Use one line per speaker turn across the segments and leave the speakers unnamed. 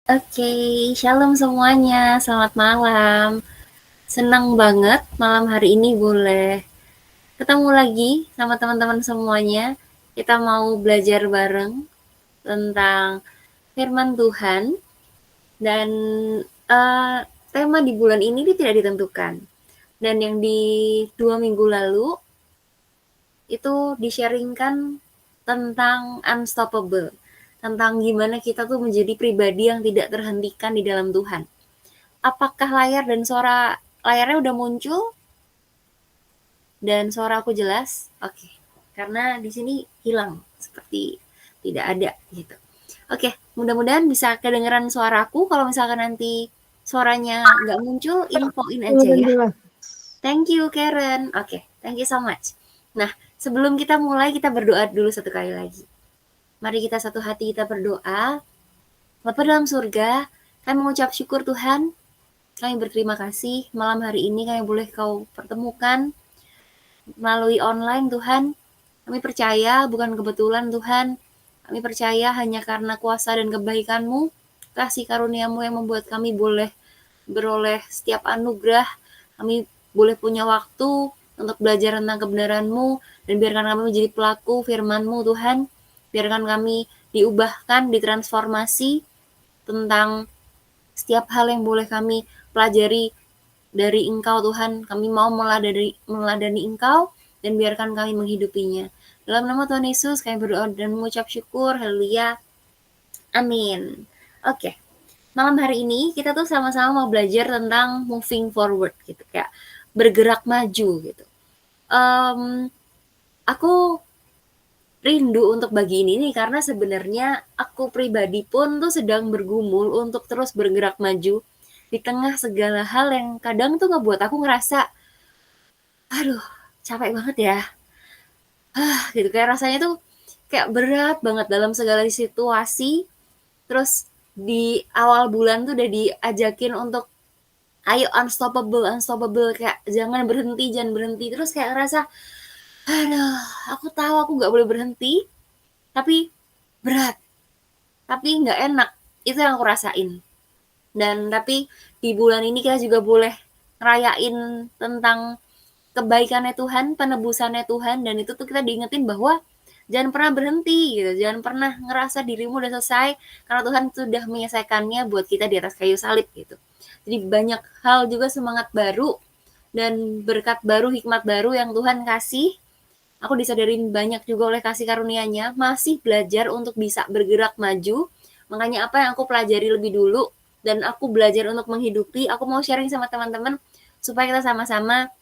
Oke, shalom semuanya, selamat malam. Senang banget malam hari ini boleh ketemu lagi sama teman-teman semuanya. Kita mau belajar bareng tentang firman Tuhan dan eh, tema di bulan ini tidak ditentukan. Dan yang di 2 minggu lalu itu di-sharingkan tentang unstoppable, tentang gimana kita tuh menjadi pribadi yang tidak terhentikan di dalam Tuhan. Apakah layar dan suara layarnya udah muncul dan suara aku jelas? Oke, karena di sini hilang seperti tidak ada gitu. Oke, mudah-mudahan bisa kedengeran suaraku. Kalau misalkan nanti suaranya nggak muncul, infoin aja
Dan
ya.
jelas.
Thank you, Karen. Oke, thank you so much. Nah, sebelum kita mulai, kita berdoa dulu satu kali lagi. Mari kita satu hati kita berdoa. Bapa dalam surga, kami mengucap syukur Tuhan. Kami berterima kasih malam hari ini kami boleh kau pertemukan melalui online Tuhan. Kami percaya bukan kebetulan Tuhan. Kami percaya hanya karena kuasa dan kebaikan-Mu, kasih karunia-Mu yang membuat kami boleh beroleh setiap anugerah. Kami boleh punya waktu untuk belajar tentang kebenaran-Mu, dan biarkan kami menjadi pelaku firman-Mu Tuhan. Biarkan kami diubahkan, ditransformasi tentang setiap hal yang boleh kami pelajari dari Engkau Tuhan. Kami mau meladani Engkau dan biarkan kami menghidupinya. Dalam nama Tuhan Yesus kami berdoa dan mengucap syukur. Haleluya. Amin. Oke. Malam hari ini kita tuh sama-sama mau belajar tentang moving forward gitu, kayak bergerak maju gitu. Aku rindu untuk bagi ini nih karena sebenarnya aku pribadi pun tuh sedang bergumul untuk terus bergerak maju di tengah segala hal yang kadang tuh ngebuat aku ngerasa, aduh capek banget ya, gitu kayak rasanya tuh kayak berat banget dalam segala situasi. Terus di awal bulan tuh udah diajakin untuk ayo unstoppable, unstoppable, kayak jangan berhenti, terus kayak ngerasa, aduh aku tahu aku nggak boleh berhenti, tapi berat, tapi nggak enak, itu yang aku rasain. Dan tapi di bulan ini kita juga boleh ngerayain tentang kebaikannya Tuhan, penebusannya Tuhan, dan itu tuh kita diingetin bahwa jangan pernah berhenti gitu, jangan pernah ngerasa dirimu udah selesai, karena Tuhan sudah menyelesaikannya buat kita di atas kayu salib gitu. Jadi banyak hal juga, semangat baru dan berkat baru, hikmat baru yang Tuhan kasih. Aku disadarin banyak juga oleh kasih karunia-Nya, masih belajar untuk bisa bergerak maju. Makanya apa yang aku pelajari lebih dulu dan aku belajar untuk menghidupi, aku mau sharing sama teman-teman supaya kita sama-sama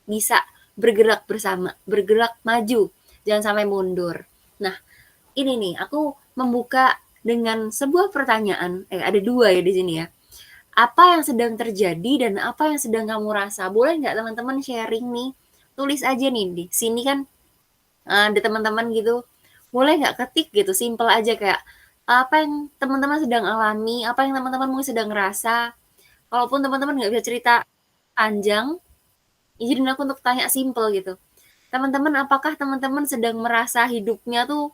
bisa bergerak bersama, bergerak maju, jangan sampai mundur. Nah, ini nih, aku membuka dengan sebuah pertanyaan, ada dua ya di sini ya. Apa yang sedang terjadi dan apa yang sedang kamu rasa? Boleh nggak teman-teman sharing nih? Tulis aja nih di sini kan ada teman-teman gitu. Boleh nggak ketik gitu, simple aja kayak apa yang teman-teman sedang alami, apa yang teman-teman mungkin sedang rasa. Kalaupun teman-teman nggak bisa cerita panjang, izinin aku untuk tanya simple gitu. Teman-teman, apakah teman-teman sedang merasa hidupnya tuh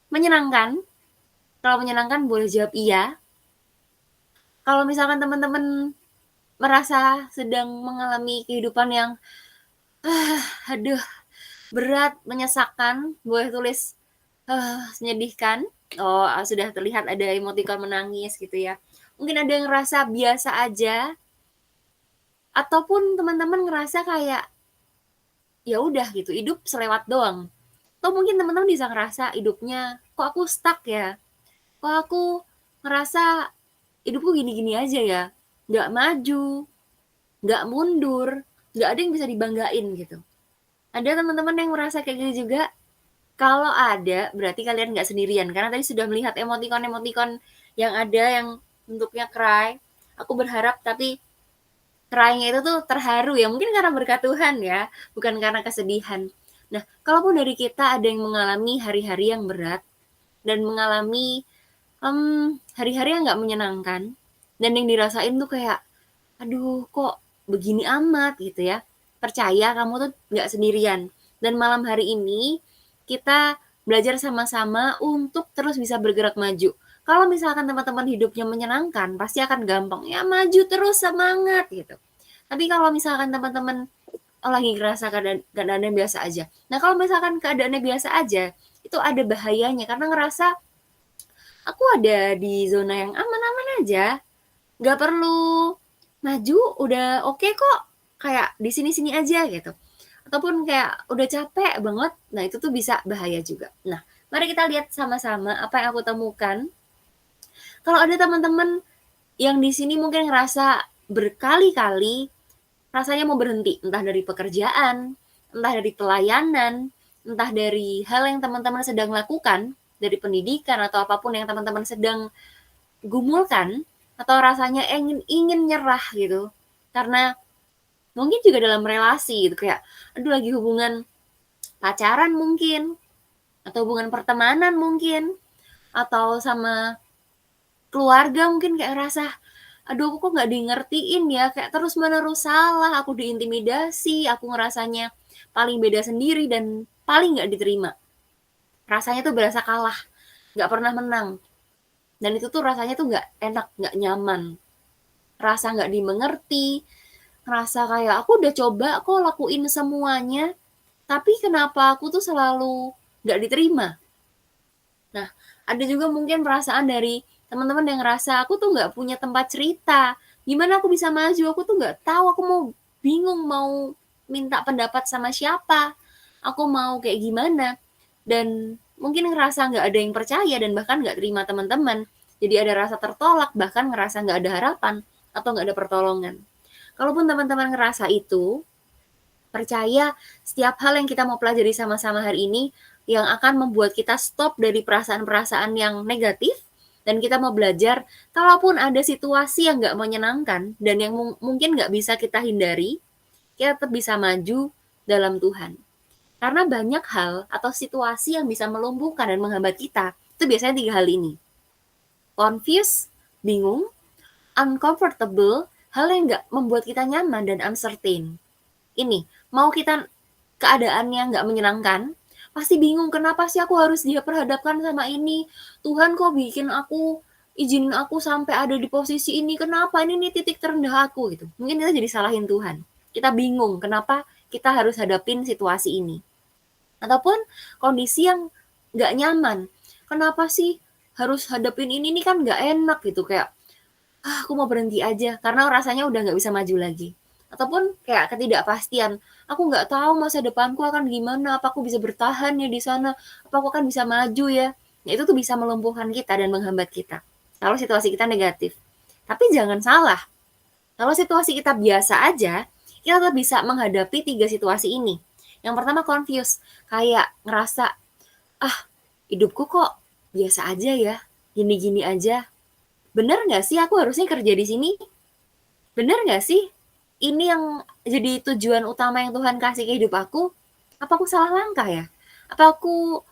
menyenangkan? Kalau menyenangkan boleh jawab iya. Kalau misalkan teman-teman merasa sedang mengalami kehidupan yang aduh berat, menyesakkan, boleh tulis menyedihkan. Oh, sudah terlihat ada emoticon menangis gitu ya. Mungkin ada yang ngerasa biasa aja, ataupun teman-teman ngerasa kayak ya udah gitu, hidup selewat doang. Atau mungkin teman-teman bisa ngerasa hidupnya, kok aku stuck ya? Kok aku ngerasa hidupku gini-gini aja ya? Nggak maju, nggak mundur, nggak ada yang bisa dibanggain gitu. Ada teman-teman yang merasa kayak gini juga? Kalau ada, berarti kalian nggak sendirian. Karena tadi sudah melihat emoticon-emoticon yang ada yang bentuknya cry. Aku berharap tapi cry-nya itu tuh terharu ya. Mungkin karena berkat Tuhan ya, bukan karena kesedihan. Nah, kalaupun dari kita ada yang mengalami hari-hari yang berat dan mengalami hari-hari yang nggak menyenangkan, dan yang dirasain tuh kayak, aduh kok begini amat gitu ya. Percaya kamu tuh nggak sendirian. Dan malam hari ini kita belajar sama-sama untuk terus bisa bergerak maju. Kalau misalkan teman-teman hidupnya menyenangkan, pasti akan gampang, "Ya maju terus, semangat!" gitu. Tapi kalau misalkan teman-teman, lagi ngerasa keadaannya biasa aja. Nah, kalau misalkan keadaannya biasa aja, itu ada bahayanya karena ngerasa, "Aku ada di zona yang aman-aman aja, nggak perlu maju, udah oke kok, kayak di sini-sini aja," gitu. Ataupun kayak udah capek banget, nah itu tuh bisa bahaya juga. Nah, mari kita lihat sama-sama apa yang aku temukan. Kalau ada teman-teman yang di sini mungkin ngerasa berkali-kali rasanya mau berhenti, entah dari pekerjaan, entah dari pelayanan, entah dari hal yang teman-teman sedang lakukan, dari pendidikan atau apapun yang teman-teman sedang gumulkan, atau rasanya ingin ingin nyerah gitu. Karena mungkin juga dalam relasi gitu, kayak aduh lagi hubungan pacaran mungkin, atau hubungan pertemanan mungkin, atau sama keluarga mungkin kayak ngerasa, "Aduh aku kok nggak di ngertiin ya, kayak terus-menerus salah, aku diintimidasi, aku ngerasanya paling beda sendiri dan paling nggak diterima." Rasanya tuh berasa kalah, nggak pernah menang, dan itu tuh rasanya tuh nggak enak, nggak nyaman. Rasa nggak dimengerti, ngerasa kayak, "Aku udah coba kok lakuin semuanya, tapi kenapa aku tuh selalu nggak diterima?" Nah, ada juga mungkin perasaan dari teman-teman yang ngerasa, "Aku tuh nggak punya tempat cerita, gimana aku bisa maju? Aku tuh nggak tahu, aku mau bingung mau minta pendapat sama siapa, aku mau kayak gimana?" Dan mungkin ngerasa nggak ada yang percaya dan bahkan nggak terima teman-teman. Jadi ada rasa tertolak, bahkan ngerasa nggak ada harapan atau nggak ada pertolongan. Kalaupun teman-teman ngerasa itu, percaya setiap hal yang kita mau pelajari sama-sama hari ini yang akan membuat kita stop dari perasaan-perasaan yang negatif dan kita mau belajar kalaupun ada situasi yang nggak menyenangkan dan yang mungkin nggak bisa kita hindari, kita tetap bisa maju dalam Tuhan. Karena banyak hal atau situasi yang bisa melumpuhkan dan menghambat kita, itu biasanya 3 hal ini. Confused, bingung, uncomfortable, hal yang nggak membuat kita nyaman dan uncertain. Ini, mau kita keadaannya nggak menyenangkan, pasti bingung, "Kenapa sih aku harus diperhadapkan sama ini? Tuhan kok bikin aku izinin aku sampai ada di posisi ini, kenapa? Ini nih titik terendah aku," gitu. Mungkin kita jadi salahin Tuhan. Kita bingung kenapa kita harus hadapin situasi ini. Ataupun kondisi yang nggak nyaman, "Kenapa sih harus hadapin ini nih kan nggak enak," gitu, kayak, "Ah, aku mau berhenti aja," karena rasanya udah nggak bisa maju lagi. Ataupun kayak ketidakpastian, "Aku nggak tahu masa depanku akan gimana, apa aku bisa bertahan ya di sana, apa aku akan bisa maju ya?" Nah, itu tuh bisa melumpuhkan kita dan menghambat kita, kalau situasi kita negatif. Tapi jangan salah, kalau situasi kita biasa aja, kita tetap bisa menghadapi 3 situasi ini. Yang pertama confuse, kayak ngerasa, "Ah, hidupku kok biasa aja ya, gini-gini aja. Bener nggak sih aku harusnya kerja di sini? Bener nggak sih ini yang jadi tujuan utama yang Tuhan kasih ke hidup aku? Apa aku salah langkah ya? Apa aku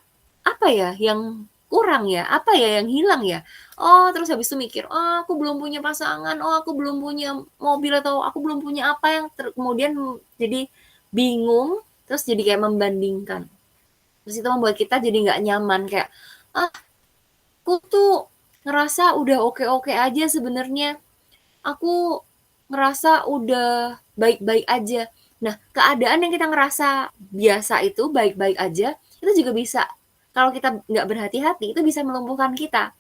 apa ya yang kurang ya? Apa ya yang hilang ya?" Oh, terus habis itu mikir, "Oh, aku belum punya pasangan, oh aku belum punya mobil atau aku belum punya apa yang kemudian jadi bingung, terus jadi kayak membandingkan. Terus itu membuat kita jadi nggak nyaman kayak, "Ah, aku tuh ngerasa udah oke-oke aja sebenarnya. Aku ngerasa udah baik-baik aja." Nah, keadaan yang kita ngerasa biasa itu baik-baik aja, itu juga bisa kalau kita nggak berhati-hati, itu bisa melumpuhkan kita.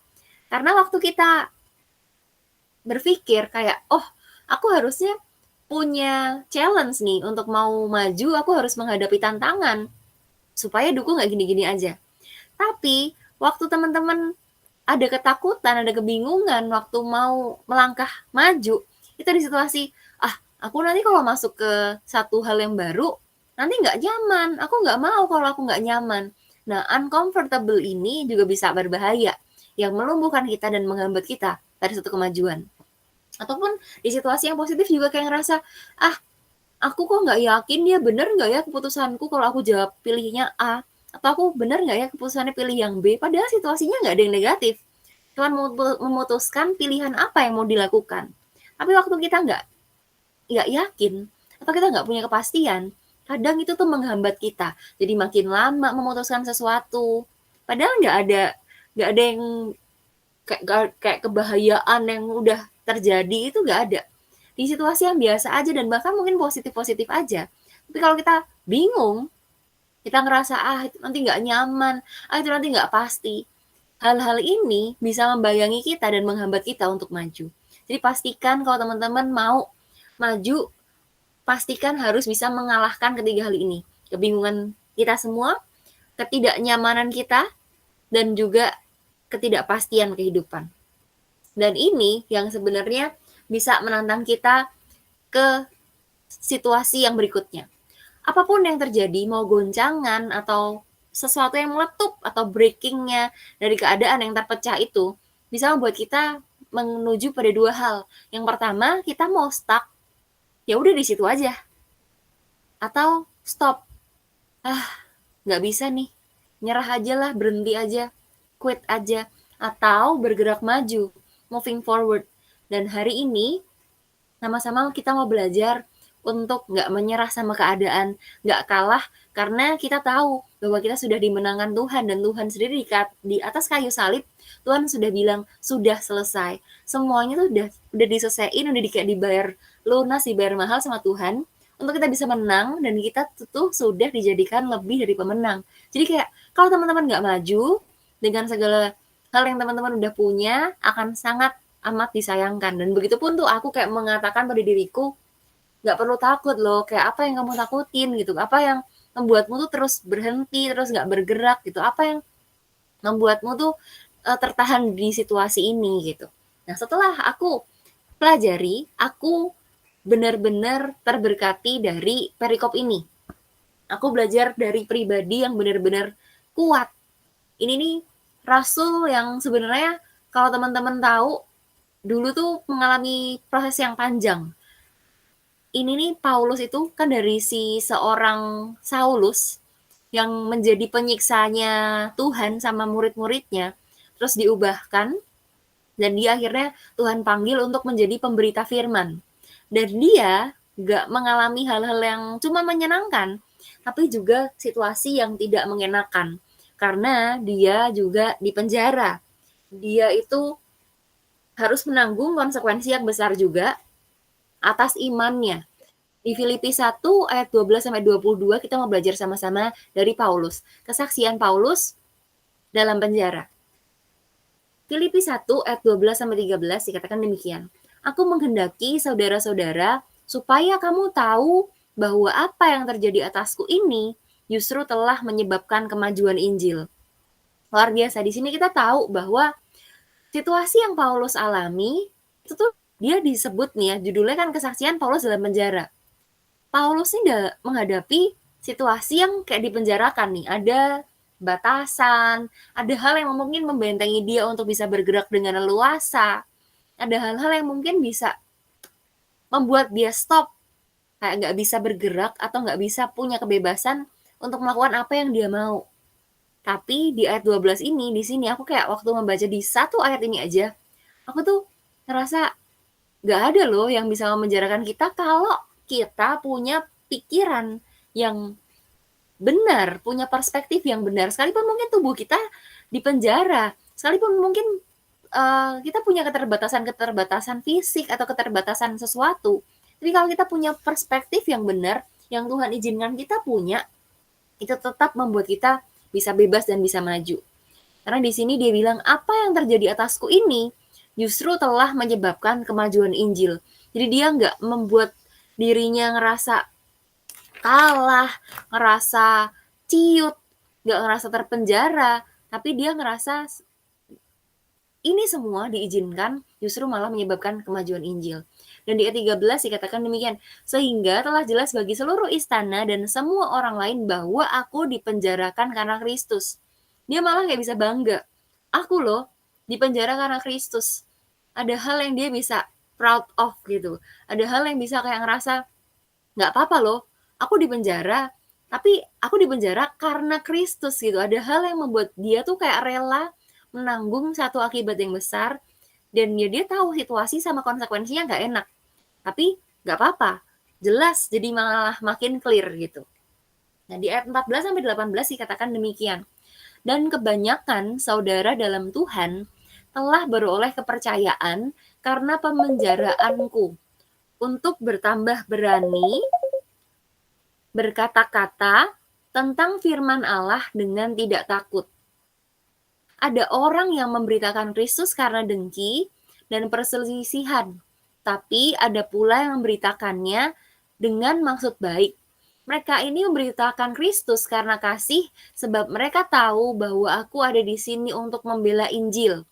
Karena waktu kita berpikir kayak, "Oh, aku harusnya punya challenge nih untuk mau maju, aku harus menghadapi tantangan supaya hidupku nggak gini-gini aja." Tapi waktu teman-teman ada ketakutan, ada kebingungan waktu mau melangkah maju, itu di situasi, "Ah, aku nanti kalau masuk ke satu hal yang baru, nanti nggak nyaman, aku nggak mau kalau aku nggak nyaman." Nah, uncomfortable ini juga bisa berbahaya, yang melumpuhkan kita dan menghambat kita dari satu kemajuan. Ataupun di situasi yang positif juga kayak ngerasa, "Ah, aku kok nggak yakin ya, bener nggak ya keputusanku kalau aku jawab pilihnya A? Atau aku bener nggak ya keputusannya pilih yang B?" Padahal situasinya nggak ada yang negatif. Cuman memutuskan pilihan apa yang mau dilakukan. Tapi waktu kita nggak yakin, atau kita nggak punya kepastian, kadang itu tuh menghambat kita. Jadi makin lama memutuskan sesuatu. Padahal nggak ada yang kayak kebahayaan yang udah terjadi itu nggak ada. Di situasi yang biasa aja dan bahkan mungkin positif-positif aja. Tapi kalau kita bingung, kita ngerasa, itu nanti nggak nyaman, itu nanti nggak pasti. Hal-hal ini bisa membayangi kita dan menghambat kita untuk maju. Jadi pastikan kalau teman-teman mau maju, pastikan harus bisa mengalahkan ketiga hal ini. Kebingungan kita semua, ketidaknyamanan kita, dan juga ketidakpastian kehidupan. Dan ini yang sebenarnya bisa menantang kita ke situasi yang berikutnya. Apapun yang terjadi, mau goncangan atau sesuatu yang meletup atau breakingnya dari keadaan yang terpecah itu, bisa membuat kita menuju pada dua hal. Yang pertama, kita mau stuck, ya udah di situ aja. Atau stop, nggak bisa nih, nyerah aja lah, berhenti aja, quit aja. Atau bergerak maju, moving forward. Dan hari ini, sama-sama kita mau belajar untuk nggak menyerah sama keadaan, nggak kalah, karena kita tahu bahwa kita sudah dimenangkan Tuhan, dan Tuhan sendiri di atas kayu salib, Tuhan sudah bilang, sudah selesai. Semuanya tuh udah diselesaiin, udah dibayar lunas, dibayar mahal sama Tuhan, untuk kita bisa menang, dan kita tuh sudah dijadikan lebih dari pemenang. Jadi kayak, kalau teman-teman nggak maju, dengan segala hal yang teman-teman udah punya, akan sangat amat disayangkan. Dan begitu pun tuh aku kayak mengatakan pada diriku, nggak perlu takut loh, kayak apa yang kamu takutin gitu, apa yang membuatmu tuh terus berhenti, terus nggak bergerak gitu, apa yang membuatmu tuh tertahan di situasi ini gitu. Nah setelah aku pelajari, aku benar-benar terberkati dari perikop ini. Aku belajar dari pribadi yang benar-benar kuat. Ini nih rasul yang sebenarnya kalau teman-teman tahu, dulu tuh mengalami proses yang panjang. Ini nih Paulus itu kan dari seorang Saulus yang menjadi penyiksanya Tuhan sama murid-muridnya, terus diubahkan, dan dia akhirnya Tuhan panggil untuk menjadi pemberita firman. Dan dia gak mengalami hal-hal yang cuma menyenangkan, tapi juga situasi yang tidak mengenakan. Karena dia juga di penjara. Dia itu harus menanggung konsekuensi yang besar juga atas imannya. Di Filipi 1 ayat 12-22 kita mau belajar sama-sama dari Paulus. Kesaksian Paulus dalam penjara. Filipi 1 ayat 12-13 dikatakan demikian. Aku menghendaki saudara-saudara supaya kamu tahu bahwa apa yang terjadi atasku ini justru telah menyebabkan kemajuan Injil. Luar biasa, di sini kita tahu bahwa situasi yang Paulus alami itu tuh dia disebut nih ya, judulnya kan kesaksian Paulus dalam penjara. Paulus ini menghadapi situasi yang kayak dipenjarakan nih, ada batasan, ada hal yang mungkin membentengi dia untuk bisa bergerak dengan leluasa, ada hal-hal yang mungkin bisa membuat dia stop, kayak nggak bisa bergerak atau nggak bisa punya kebebasan untuk melakukan apa yang dia mau. Tapi di ayat 12 ini, di sini aku kayak waktu membaca di satu ayat ini aja, aku tuh ngerasa nggak ada loh yang bisa memenjarakan kita kalau kita punya pikiran yang benar, punya perspektif yang benar. Sekalipun mungkin tubuh kita di penjara, sekalipun mungkin kita punya keterbatasan fisik atau keterbatasan sesuatu. Tapi kalau kita punya perspektif yang benar, yang Tuhan izinkan kita punya, itu tetap membuat kita bisa bebas dan bisa maju. Karena di sini dia bilang, apa yang terjadi atasku ini justru telah menyebabkan kemajuan Injil. Jadi dia nggak membuat dirinya ngerasa kalah, ngerasa ciut, nggak ngerasa terpenjara, tapi dia ngerasa ini semua diizinkan justru malah menyebabkan kemajuan Injil. Dan di ayat 13 dikatakan demikian, sehingga telah jelas bagi seluruh istana dan semua orang lain bahwa aku dipenjarakan karena Kristus. Dia malah kayak bisa bangga. Aku loh dipenjara karena Kristus. Ada hal yang dia bisa proud of gitu. Ada hal yang bisa kayak ngerasa, nggak apa-apa loh, aku dipenjara, tapi aku dipenjara karena Kristus gitu. Ada hal yang membuat dia tuh kayak rela menanggung satu akibat yang besar, dan ya dia tahu situasi sama konsekuensinya nggak enak. Tapi nggak apa-apa, jelas jadi malah makin clear gitu. Nah di ayat 14-18 dikatakan demikian. Dan kebanyakan saudara dalam Tuhan telah beroleh kepercayaan karena pemenjaraanku untuk bertambah berani berkata-kata tentang firman Allah dengan tidak takut. Ada orang yang memberitakan Kristus karena dengki dan perselisihan, tapi ada pula yang memberitakannya dengan maksud baik. Mereka ini memberitakan Kristus karena kasih, sebab mereka tahu bahwa aku ada di sini untuk membela Injil.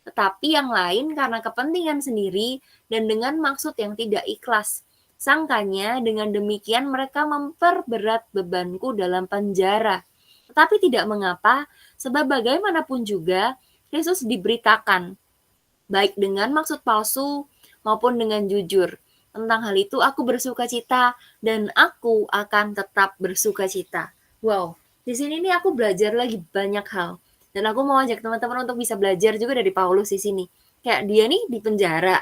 Tetapi yang lain karena kepentingan sendiri dan dengan maksud yang tidak ikhlas. Sangkanya dengan demikian mereka memperberat bebanku dalam penjara. Tetapi tidak mengapa, sebab bagaimanapun juga Yesus diberitakan, baik dengan maksud palsu maupun dengan jujur. Tentang hal itu aku bersuka cita dan aku akan tetap bersuka cita. Wow, di sini nih aku belajar lagi banyak hal. Dan aku mau ajak teman-teman untuk bisa belajar juga dari Paulus di sini. Kayak dia nih di penjara.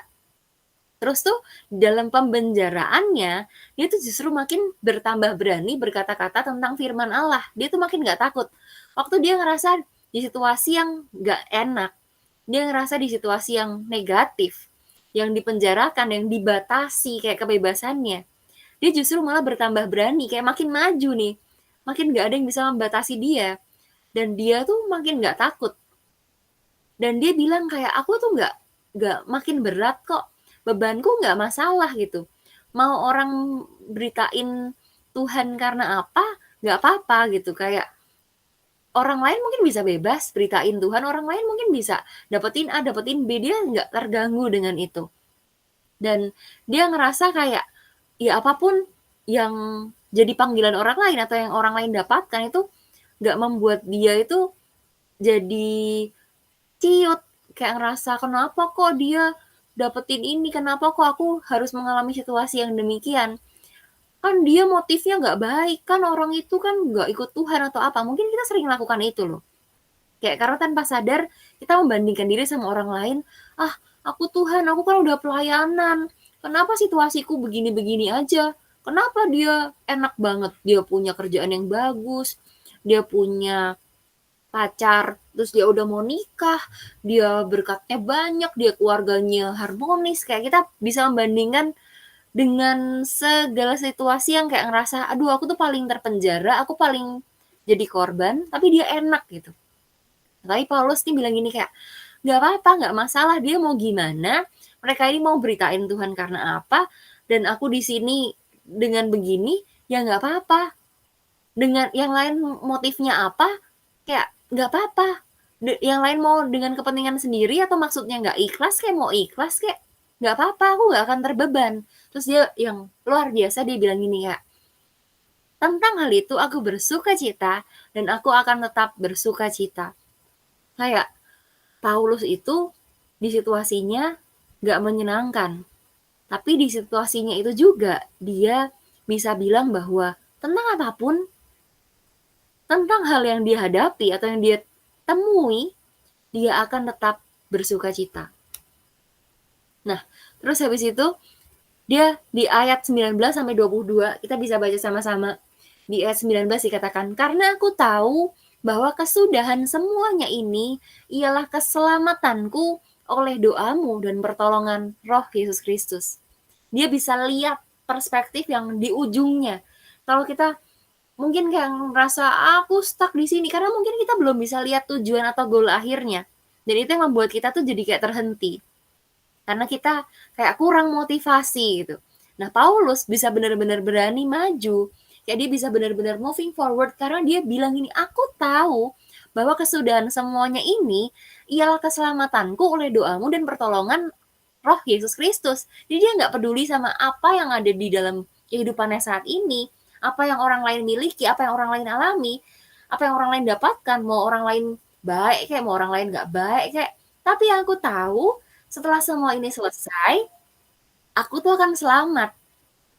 Terus tuh dalam pembenjaraannya, dia tuh justru makin bertambah berani berkata-kata tentang firman Allah. Dia tuh makin gak takut. Waktu dia ngerasa di situasi yang gak enak, dia ngerasa di situasi yang negatif, yang dipenjarakan, yang dibatasi kayak kebebasannya, dia justru malah bertambah berani, kayak makin maju nih, makin gak ada yang bisa membatasi dia, dan dia tuh makin gak takut. Dan dia bilang kayak, aku tuh gak makin berat kok, bebanku gak masalah gitu. Mau orang beritain Tuhan karena apa, gak apa-apa gitu, kayak orang lain mungkin bisa bebas beritain Tuhan, orang lain mungkin bisa dapetin A, dapetin B, dia nggak terganggu dengan itu. Dan dia ngerasa kayak, ya apapun yang jadi panggilan orang lain atau yang orang lain dapatkan itu nggak membuat dia itu jadi ciut, kayak ngerasa kenapa kok dia dapetin ini, kenapa kok aku harus mengalami situasi yang demikian. Kan dia motifnya nggak baik, kan orang itu kan nggak ikut Tuhan atau apa. Mungkin kita sering lakukan itu loh. Kayak karena tanpa sadar kita membandingkan diri sama orang lain, "Ah, aku Tuhan, aku kan udah pelayanan. Kenapa situasiku begini-begini aja? Kenapa dia enak banget, dia punya kerjaan yang bagus, dia punya pacar, terus dia udah mau nikah, dia berkatnya banyak, dia keluarganya harmonis." Kayak kita bisa membandingkan dengan segala situasi yang kayak ngerasa, "Aduh aku tuh paling terpenjara, aku paling jadi korban, tapi dia enak," gitu. Tapi Paulus nih bilang gini kayak, "Nggak apa-apa, nggak masalah, dia mau gimana, mereka ini mau beritain Tuhan karena apa, dan aku di sini dengan begini, ya nggak apa-apa. Dengan yang lain motifnya apa, kayak nggak apa-apa. Yang lain mau dengan kepentingan sendiri atau maksudnya nggak ikhlas kayak mau ikhlas kayak, nggak apa-apa, aku nggak akan terbeban." Terus dia yang luar biasa dia bilang gini ya, "Tentang hal itu aku bersuka cita dan aku akan tetap bersuka cita." Kayak Paulus itu di situasinya nggak menyenangkan, tapi di situasinya itu juga dia bisa bilang bahwa tentang apapun, tentang hal yang dia hadapi atau yang dia temui, dia akan tetap bersuka cita. Nah, terus habis itu dia di ayat 19 sampai 22 kita bisa baca sama-sama. Di ayat 19 dikatakan, "Karena aku tahu bahwa kesudahan semuanya ini ialah keselamatanku oleh doamu dan pertolongan Roh Yesus Kristus." Dia bisa lihat perspektif yang di ujungnya. Kalau kita mungkin kayak ngerasa, aku stuck di sini, karena mungkin kita belum bisa lihat tujuan atau goal akhirnya. Dan itu yang membuat kita tuh jadi kayak terhenti. Karena kita kayak kurang motivasi gitu. Nah, Paulus bisa benar-benar berani maju. Ya dia bisa benar-benar moving forward karena dia bilang gini, "Aku tahu bahwa kesudahan semuanya ini ialah keselamatanku oleh doamu dan pertolongan Roh Yesus Kristus." Jadi dia nggak peduli sama apa yang ada di dalam kehidupannya saat ini, apa yang orang lain miliki, apa yang orang lain alami, apa yang orang lain dapatkan, mau orang lain baik kayak, mau orang lain nggak baik kayak. Tapi yang aku tahu setelah semua ini selesai, aku tuh akan selamat.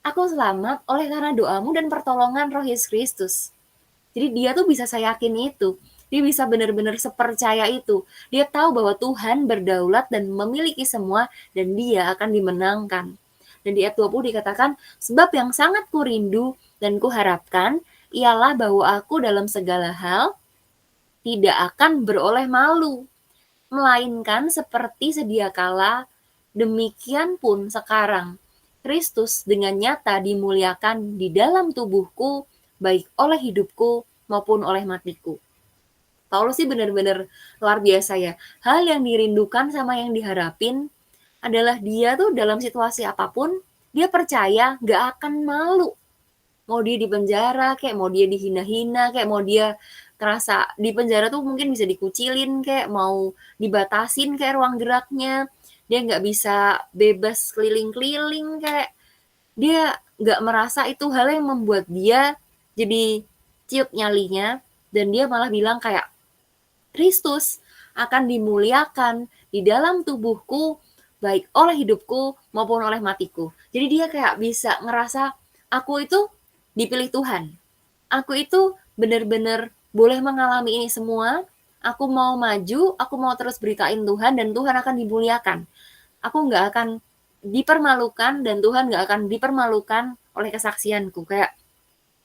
Aku selamat oleh karena doamu dan pertolongan Roh Yesus Kristus. Jadi dia tuh bisa saya yakin itu. Dia bisa benar-benar sepercaya itu. Dia tahu bahwa Tuhan berdaulat dan memiliki semua dan dia akan dimenangkan. Dan di ayat 20 dikatakan, "Sebab yang sangat kurindu dan kuharapkan ialah bahwa aku dalam segala hal tidak akan beroleh malu, melainkan seperti sedia kala, demikian pun sekarang Kristus dengan nyata dimuliakan di dalam tubuhku, baik oleh hidupku maupun oleh matiku. Paulus sih benar-benar luar biasa ya. Hal yang dirindukan sama yang diharapin adalah dia tuh dalam situasi apapun, dia percaya gak akan malu. Mau dia di penjara, kayak mau dia dihina-hina, kayak mau dia kerasa di penjara tuh mungkin bisa dikucilin, kayak mau dibatasin kayak ruang geraknya, dia nggak bisa bebas keliling-keliling, kayak dia nggak merasa itu hal yang membuat dia jadi ciut nyalinya, dan dia malah bilang kayak, Kristus akan dimuliakan di dalam tubuhku, baik oleh hidupku maupun oleh matiku. Jadi dia kayak bisa ngerasa, aku itu dipilih Tuhan. Aku itu benar-benar boleh mengalami ini semua. Aku mau maju, aku mau terus beritain Tuhan, dan Tuhan akan dimuliakan. Aku nggak akan dipermalukan, dan Tuhan nggak akan dipermalukan oleh kesaksianku. Kayak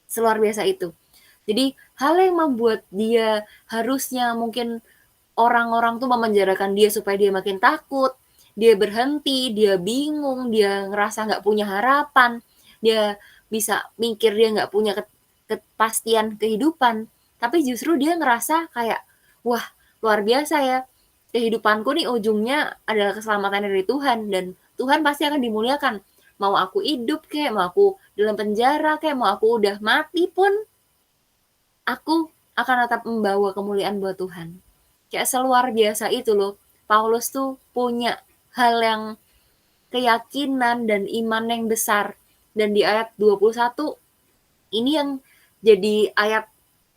seluar biasa itu. Jadi hal yang membuat dia harusnya mungkin orang-orang tuh memenjarakan dia supaya dia makin takut, dia berhenti, dia bingung, dia ngerasa nggak punya harapan, dia bisa mikir dia nggak punya kepastian kehidupan, tapi justru dia ngerasa kayak, wah luar biasa ya, kehidupanku nih ujungnya adalah keselamatan dari Tuhan, dan Tuhan pasti akan dimuliakan. Mau aku hidup kek, mau aku dalam penjara kek, mau aku udah mati pun, aku akan tetap membawa kemuliaan buat Tuhan. Kayak seluar biasa itu loh, Paulus tuh punya hal yang keyakinan dan iman yang besar. Dan di ayat 21, ini yang jadi ayat,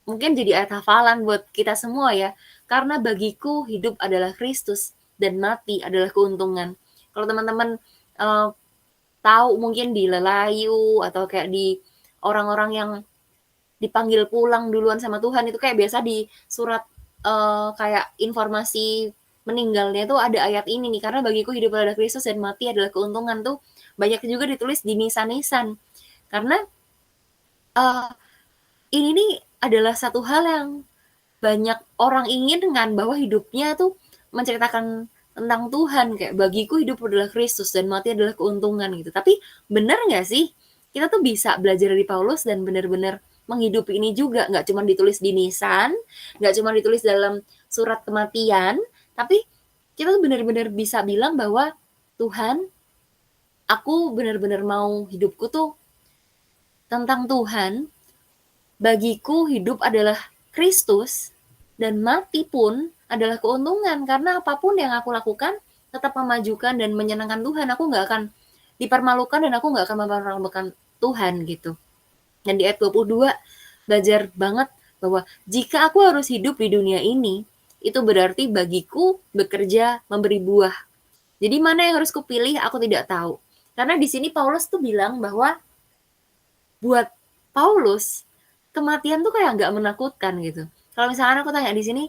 mungkin jadi ayat hafalan buat kita semua ya. Karena bagiku hidup adalah Kristus dan mati adalah keuntungan. Kalau teman-teman tahu mungkin di Lelayu atau kayak di orang-orang yang dipanggil pulang duluan sama Tuhan, itu kayak biasa di surat kayak informasi meninggalnya tuh ada ayat ini nih, karena bagiku hidup adalah Kristus dan mati adalah keuntungan, tuh banyak juga ditulis di nisan-nisan. Karena ini nih adalah satu hal yang banyak orang inginkan, bahwa hidupnya tuh menceritakan tentang Tuhan, kayak bagiku hidup adalah Kristus dan mati adalah keuntungan gitu. Tapi benar nggak sih kita tuh bisa belajar dari Paulus dan benar-benar menghidupi ini juga, nggak cuma ditulis di nisan, nggak cuma ditulis dalam surat kematian, tapi kita tuh benar-benar bisa bilang bahwa Tuhan, aku benar-benar mau hidupku tuh tentang Tuhan, bagiku hidup adalah Kristus, dan mati pun adalah keuntungan, karena apapun yang aku lakukan tetap memajukan dan menyenangkan Tuhan. Aku nggak akan dipermalukan dan aku nggak akan mempermalukan Tuhan gitu. Dan di ayat 22 belajar banget bahwa jika aku harus hidup di dunia ini, itu berarti bagiku bekerja memberi buah. Jadi mana yang harus kupilih aku tidak tahu. Karena di sini Paulus tuh bilang bahwa buat Paulus kematian tuh kayak nggak menakutkan gitu. Kalau misalkan aku tanya di sini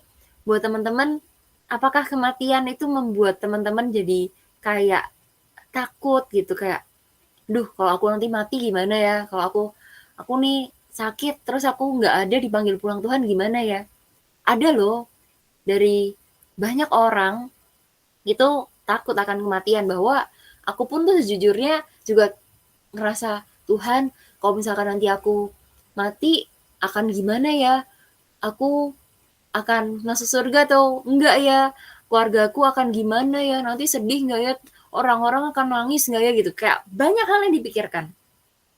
buat teman-teman, apakah kematian itu membuat teman-teman jadi kayak takut gitu, kayak, duh kalau aku nanti mati gimana ya? Kalau aku nih sakit terus aku nggak ada dipanggil pulang Tuhan gimana ya? Ada loh dari banyak orang itu takut akan kematian, bahwa aku pun tuh sejujurnya juga ngerasa, Tuhan kalau misalkan nanti aku mati akan gimana ya? Aku akan masuk surga atau enggak ya? Keluargaku akan gimana ya? Nanti sedih nggak ya? Orang-orang akan nangis nggak ya gitu? Kayak banyak hal yang dipikirkan.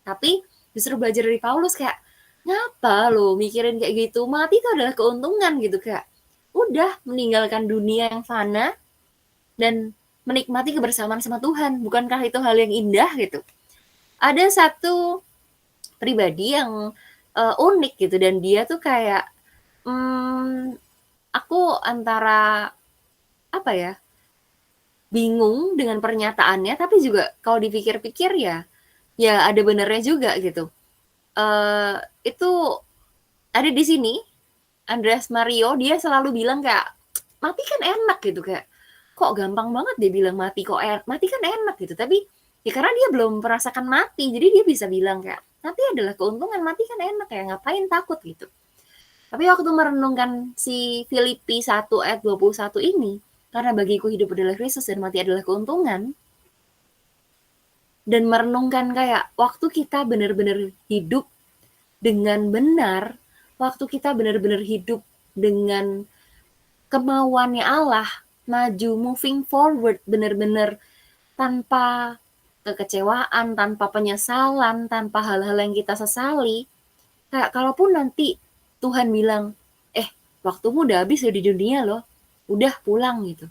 Tapi justru belajar dari Paulus kayak, ngapa lo mikirin kayak gitu? Mati itu adalah keuntungan gitu, kayak udah meninggalkan dunia yang fana dan menikmati kebersamaan sama Tuhan. Bukankah itu hal yang indah gitu? Ada satu pribadi yang unik gitu, dan dia tuh kayak aku antara apa ya, bingung dengan pernyataannya, tapi juga kalau dipikir-pikir ya, ya ada benernya juga gitu. Itu ada di sini, Andreas Mario, dia selalu bilang kayak, mati kan enak gitu, kayak kok gampang banget dia bilang mati, kok mati kan enak gitu. Tapi ya karena dia belum merasakan mati, jadi dia bisa bilang kayak, mati adalah keuntungan, mati kan enak ya, ngapain takut gitu. Tapi waktu merenungkan si Filipi 1 ayat 21 ini, karena bagiku hidup adalah Kristus dan mati adalah keuntungan, dan merenungkan kayak waktu kita benar-benar hidup dengan benar, waktu kita benar-benar hidup dengan kemauannya Allah, maju, moving forward, benar-benar tanpa kekecewaan, tanpa penyesalan, tanpa hal-hal yang kita sesali. Kayak kalaupun nanti Tuhan bilang, waktumu udah habis ya di dunia loh, udah pulang gitu.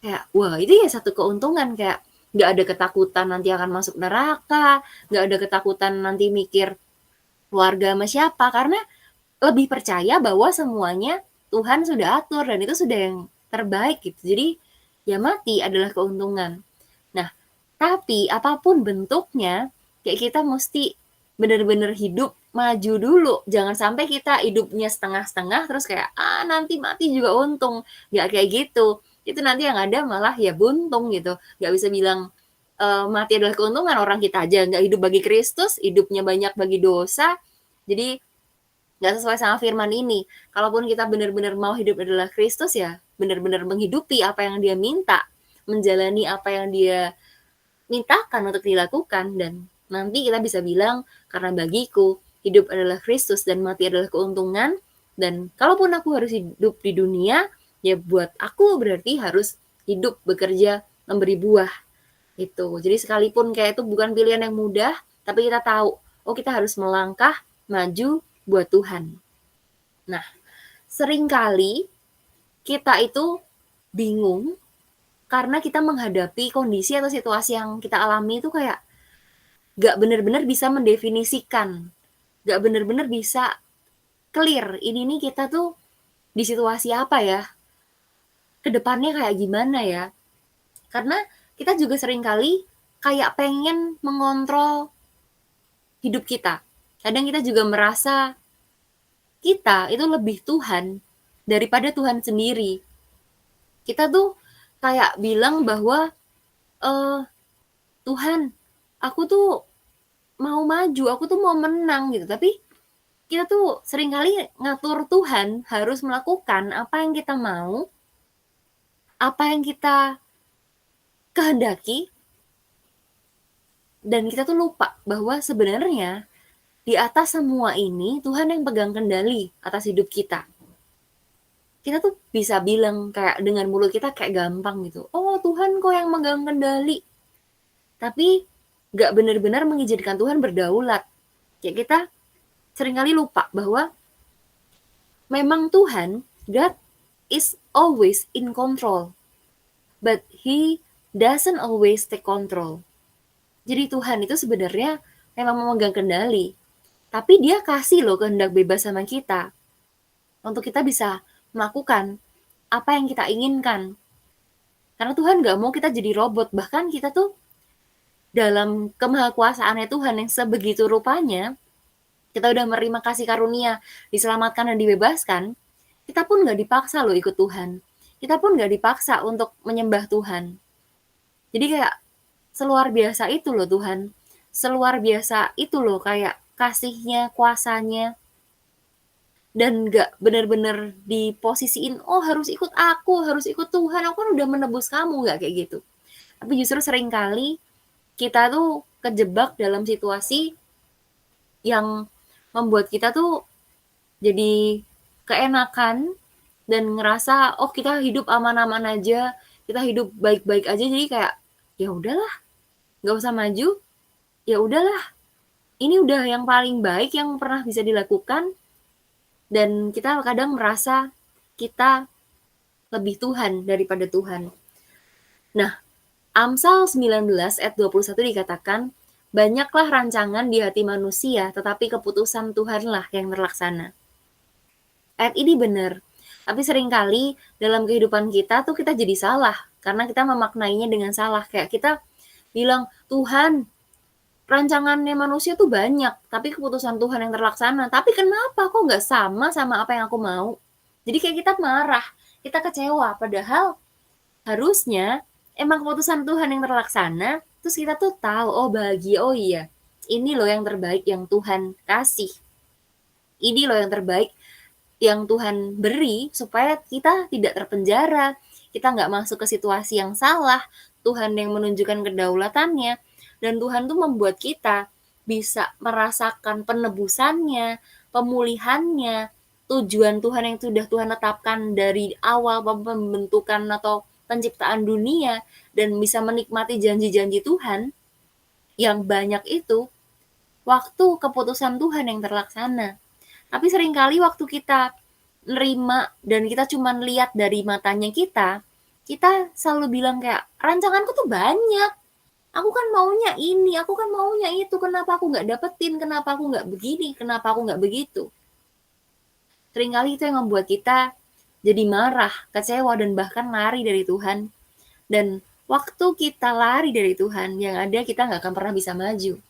Kayak, wah itu ya satu keuntungan, kayak nggak ada ketakutan nanti akan masuk neraka, nggak ada ketakutan nanti mikir keluarga sama siapa, karena lebih percaya bahwa semuanya Tuhan sudah atur dan itu sudah yang terbaik gitu. Jadi ya mati adalah keuntungan. Nah, tapi apapun bentuknya, kayak kita mesti benar-benar hidup maju dulu. Jangan sampai kita hidupnya setengah-setengah terus kayak nanti mati juga untung. Nggak kayak gitu. Itu nanti yang ada malah ya buntung gitu. Nggak bisa bilang mati adalah keuntungan, orang kita aja nggak hidup bagi Kristus, hidupnya banyak bagi dosa. Jadi nggak sesuai sama firman ini. Kalaupun kita benar-benar mau hidup adalah Kristus ya, benar-benar menghidupi apa yang dia minta, menjalani apa yang dia mintakan untuk dilakukan, dan nanti kita bisa bilang, karena bagiku hidup adalah Kristus dan mati adalah keuntungan, dan kalaupun aku harus hidup di dunia, ya buat aku berarti harus hidup, bekerja, memberi buah. Itu. Jadi sekalipun kayak itu bukan pilihan yang mudah, tapi kita tahu, oh kita harus melangkah, maju buat Tuhan. Nah, seringkali kita itu bingung karena kita menghadapi kondisi atau situasi yang kita alami itu kayak gak benar-benar bisa mendefinisikan, gak benar-benar bisa clear, ini nih kita tuh di situasi apa ya, kedepannya kayak gimana ya. Karena kita juga seringkali kayak pengen mengontrol hidup kita. Kadang kita juga merasa kita itu lebih Tuhan daripada Tuhan sendiri. Kita tuh kayak bilang bahwa, Tuhan, aku tuh mau maju, aku tuh mau menang gitu. Tapi kita tuh seringkali ngatur Tuhan harus melakukan apa yang kita mau, apa yang kita kehendaki, dan kita tuh lupa bahwa sebenarnya di atas semua ini Tuhan yang pegang kendali atas hidup kita. Kita tuh bisa bilang kayak dengan mulut kita kayak gampang gitu, oh Tuhan kok yang megang kendali. Tapi gak benar-benar mengizinkan Tuhan berdaulat. Kayak kita seringkali lupa bahwa memang Tuhan, God is always in control. But He doesn't always take control. Jadi Tuhan itu sebenarnya memang memegang kendali. Tapi dia kasih loh kehendak bebas sama kita. Untuk kita bisa melakukan apa yang kita inginkan. Karena Tuhan gak mau kita jadi robot. Bahkan kita tuh dalam kemahakuasaannya Tuhan yang sebegitu rupanya, kita udah menerima kasih karunia, diselamatkan dan dibebaskan, kita pun gak dipaksa loh ikut Tuhan. Kita pun gak dipaksa untuk menyembah Tuhan. Jadi kayak seluar biasa itu loh Tuhan. Seluar biasa itu loh kayak kasihnya, kuasanya. Dan gak benar-benar diposisiin, oh harus ikut aku, harus ikut Tuhan, aku kan udah menebus kamu, gak kayak gitu. Tapi justru seringkali kita tuh kejebak dalam situasi yang membuat kita tuh jadi keenakan dan ngerasa oh kita hidup aman-aman aja, kita hidup baik-baik aja, jadi kayak ya udahlah, nggak usah maju, ya udahlah, ini udah yang paling baik yang pernah bisa dilakukan, dan kita kadang merasa kita lebih Tuhan daripada Tuhan. Nah, Amsal 19 ayat 21 dikatakan, banyaklah rancangan di hati manusia, tetapi keputusan Tuhanlah yang terlaksana. Ayat ini benar, tapi seringkali dalam kehidupan kita tuh kita jadi salah, karena kita memaknainya dengan salah. Kayak kita bilang, Tuhan, rancangannya manusia tuh banyak, tapi keputusan Tuhan yang terlaksana. Tapi kenapa kok nggak sama apa yang aku mau? Jadi kayak kita marah, kita kecewa, padahal harusnya emang keputusan Tuhan yang terlaksana, terus kita tuh tahu, oh bahagia, oh iya, ini loh yang terbaik yang Tuhan kasih. Ini loh yang terbaik yang Tuhan beri supaya kita tidak terpenjara. kita nggak masuk ke situasi yang salah, Tuhan yang menunjukkan kedaulatannya, dan Tuhan tuh membuat kita bisa merasakan penebusannya, pemulihannya, tujuan Tuhan yang sudah Tuhan tetapkan dari awal pembentukan atau penciptaan dunia, dan bisa menikmati janji-janji Tuhan yang banyak itu, waktu keputusan Tuhan yang terlaksana. Tapi seringkali waktu kita nerima dan kita cuman lihat dari matanya kita selalu bilang kayak, "Rancanganku tuh banyak, aku kan maunya ini, aku kan maunya itu, kenapa aku nggak dapetin, kenapa aku nggak begini, kenapa aku nggak begitu." Seringkali itu yang membuat kita jadi marah, kecewa, dan bahkan lari dari Tuhan. Dan waktu kita lari dari Tuhan, yang ada kita nggak akan pernah bisa maju.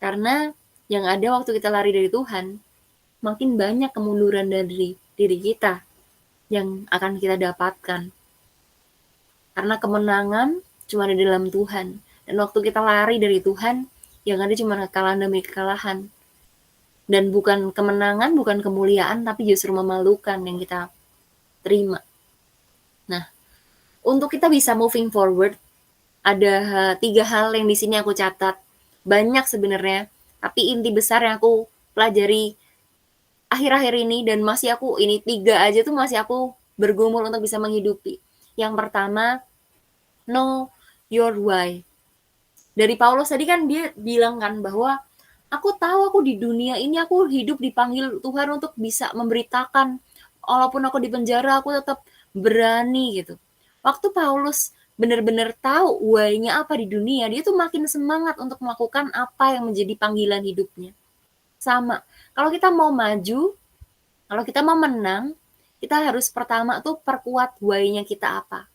Karena yang ada waktu kita lari dari Tuhan, makin banyak kemunduran dari diri kita yang akan kita dapatkan. Karena kemenangan cuma ada di dalam Tuhan. Dan waktu kita lari dari Tuhan, yang ada cuma kekalahan demi kekalahan. Dan bukan kemenangan, bukan kemuliaan, tapi justru memalukan yang kita terima. Nah, untuk kita bisa moving forward, ada 3 hal yang di sini aku catat. Banyak sebenarnya, tapi inti besar yang aku pelajari akhir-akhir ini dan masih aku ini 3 aja tuh masih aku bergumul untuk bisa menghidupi. Yang pertama, know your why. Dari Paulus tadi kan dia bilang kan bahwa aku tahu aku di dunia ini aku hidup dipanggil Tuhan untuk bisa memberitakan, walaupun aku di penjara aku tetap berani gitu. Waktu Paulus benar-benar tahu why-nya apa di dunia, dia tuh makin semangat untuk melakukan apa yang menjadi panggilan hidupnya. Sama, kalau kita mau maju, kalau kita mau menang, kita harus pertama tuh perkuat why-nya kita apa.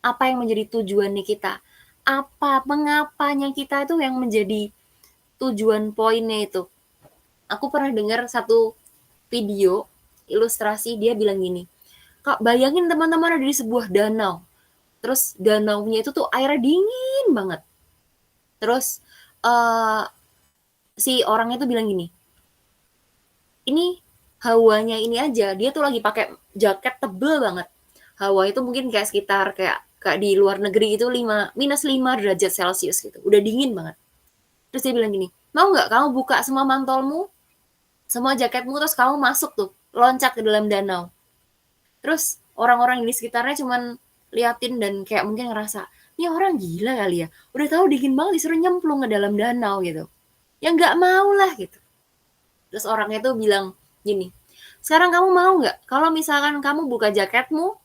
Apa yang menjadi tujuannya kita. Apa, mengapanya kita itu yang menjadi tujuan poinnya itu. Aku pernah dengar satu video ilustrasi dia bilang gini, Kak, bayangin teman-teman ada di sebuah danau. Terus danaunya itu tuh airnya dingin banget. Terus si orangnya tuh bilang gini, ini hawanya ini aja, dia tuh lagi pakai jaket tebel banget. Hawa itu mungkin kayak sekitar kayak di luar negeri itu -5 derajat Celcius gitu. Udah dingin banget. Terus dia bilang gini, "Mau nggak kamu buka semua mantolmu, semua jaketmu, terus kamu masuk tuh, loncat ke dalam danau." Terus orang-orang di sekitarnya cuman liatin dan kayak mungkin ngerasa, "Ini orang gila kali ya, udah tahu dingin banget disuruh nyemplung ke dalam danau," gitu. Ya nggak mau lah gitu. Terus orangnya tuh bilang gini, "Sekarang kamu mau nggak kalau misalkan kamu buka jaketmu,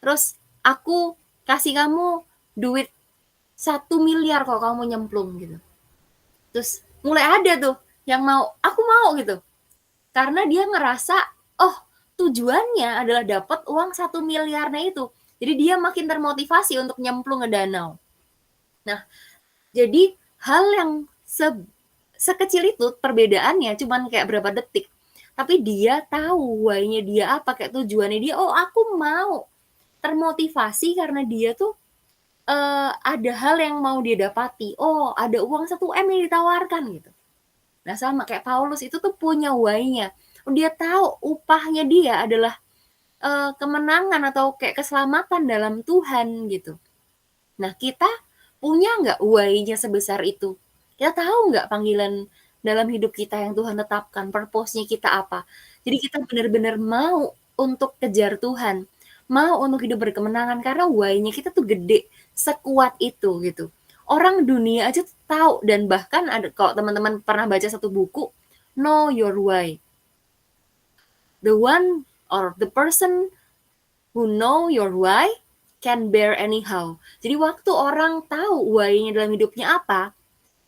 terus aku kasih kamu duit 1 miliar kalau kamu nyemplung," gitu. Terus mulai ada tuh yang mau, "Aku mau," gitu. Karena dia ngerasa, oh tujuannya adalah dapat uang 1 miliarnya itu. Jadi dia makin termotivasi untuk nyemplung ke danau. Nah, jadi hal yang sekecil itu perbedaannya cuman kayak berapa detik. Tapi dia tahu why-nya dia apa, kayak tujuannya dia, oh aku mau. Termotivasi karena dia tuh ada hal yang mau dia dapati. Oh, ada uang 1 M yang ditawarkan gitu. Nah, sama kayak Paulus itu tuh punya why-nya. Dia tahu upahnya dia adalah kemenangan atau kayak keselamatan dalam Tuhan gitu. Nah, kita punya nggak why-nya sebesar itu? Kita tahu nggak panggilan dalam hidup kita yang Tuhan tetapkan, purpose-nya kita apa? Jadi kita benar-benar mau untuk kejar Tuhan, mau untuk hidup berkemenangan karena why-nya kita tuh gede, sekuat itu gitu. Orang dunia aja tuh tahu dan bahkan ada kalau teman-teman pernah baca satu buku, Know Your Why. The one or the person who know your why can bear anyhow. Jadi waktu orang tahu why-nya dalam hidupnya apa,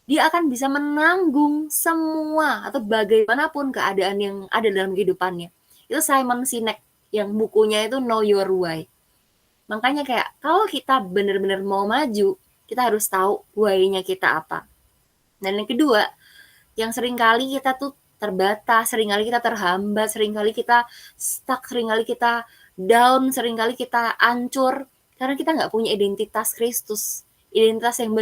dia akan bisa menanggung semua atau bagaimanapun keadaan yang ada dalam kehidupannya. Itu Simon Sinek yang bukunya itu Know Your Why. Makanya kayak kalau kita benar-benar mau maju, kita harus tahu why-nya kita apa. Dan yang kedua, yang seringkali kita tuh terbatas, seringkali kita terhambat, seringkali kita stuck, seringkali kita down, seringkali kita hancur karena kita nggak punya identitas Kristus, identitas yang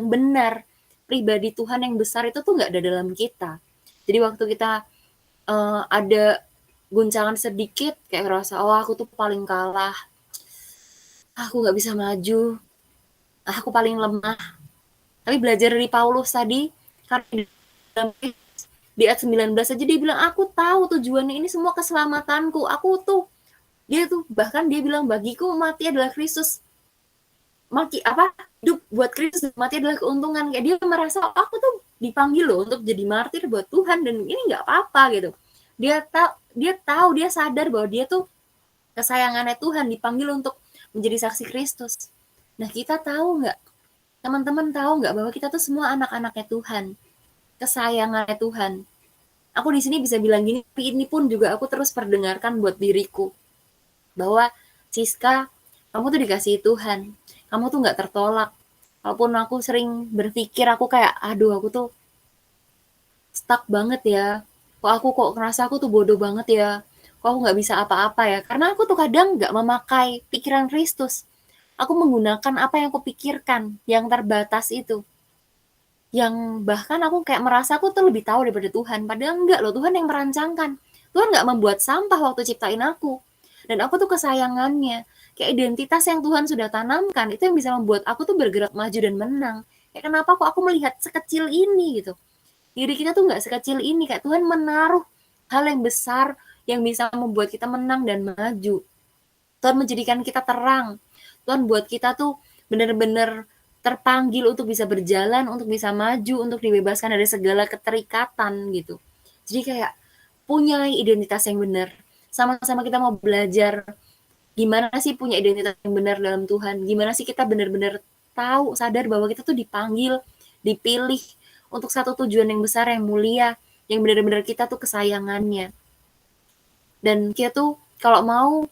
benar, pribadi Tuhan yang besar itu tuh nggak ada dalam kita. Jadi waktu kita ada guncangan sedikit kayak ngerasa, oh aku tuh paling kalah, aku nggak bisa maju, aku paling lemah. Tapi belajar dari Paulus tadi, karena di ayat 19 aja dia bilang, aku tahu tujuannya ini semua keselamatanku. Aku tuh, dia tuh bahkan dia bilang, bagiku mati adalah Kristus. Mati apa? Hidup buat Kristus, mati adalah keuntungan. Kayak dia merasa, aku tuh dipanggil loh untuk jadi martir buat Tuhan dan ini nggak apa-apa gitu. Dia sadar bahwa dia tuh kesayangannya Tuhan, dipanggil untuk menjadi saksi Kristus. Nah, kita tahu nggak, teman-teman tahu nggak bahwa kita tuh semua anak-anaknya Tuhan, kesayangannya Tuhan. Aku di sini bisa bilang gini, tapi ini pun juga aku terus perdengarkan buat diriku, bahwa Siska, kamu tuh dikasihi Tuhan, kamu tuh nggak tertolak. Walaupun aku sering berpikir, aku kayak, aduh aku tuh stuck banget ya, kok ngerasa aku tuh bodoh banget ya, kok aku nggak bisa apa-apa ya, karena aku tuh kadang nggak memakai pikiran Kristus. Aku menggunakan apa yang aku pikirkan, yang terbatas itu. Yang bahkan aku kayak merasa aku tuh lebih tahu daripada Tuhan. Padahal enggak loh, Tuhan yang merancangkan. Tuhan nggak membuat sampah waktu ciptain aku. Dan aku tuh kesayangannya. Kayak identitas yang Tuhan sudah tanamkan, itu yang bisa membuat aku tuh bergerak maju dan menang. Kayak kenapa kok aku melihat sekecil ini gitu. Diri kita tuh nggak sekecil ini. Kayak Tuhan menaruh hal yang besar yang bisa membuat kita menang dan maju. Tuhan menjadikan kita terang. Tuhan buat kita tuh benar-benar terpanggil untuk bisa berjalan, untuk bisa maju, untuk dibebaskan dari segala keterikatan gitu. Jadi kayak punya identitas yang benar. Sama-sama kita mau belajar gimana sih punya identitas yang benar dalam Tuhan. Gimana sih kita benar-benar tahu, sadar bahwa kita tuh dipanggil, dipilih untuk satu tujuan yang besar, yang mulia, yang benar-benar kita tuh kesayangannya. Dan kita tuh kalau mau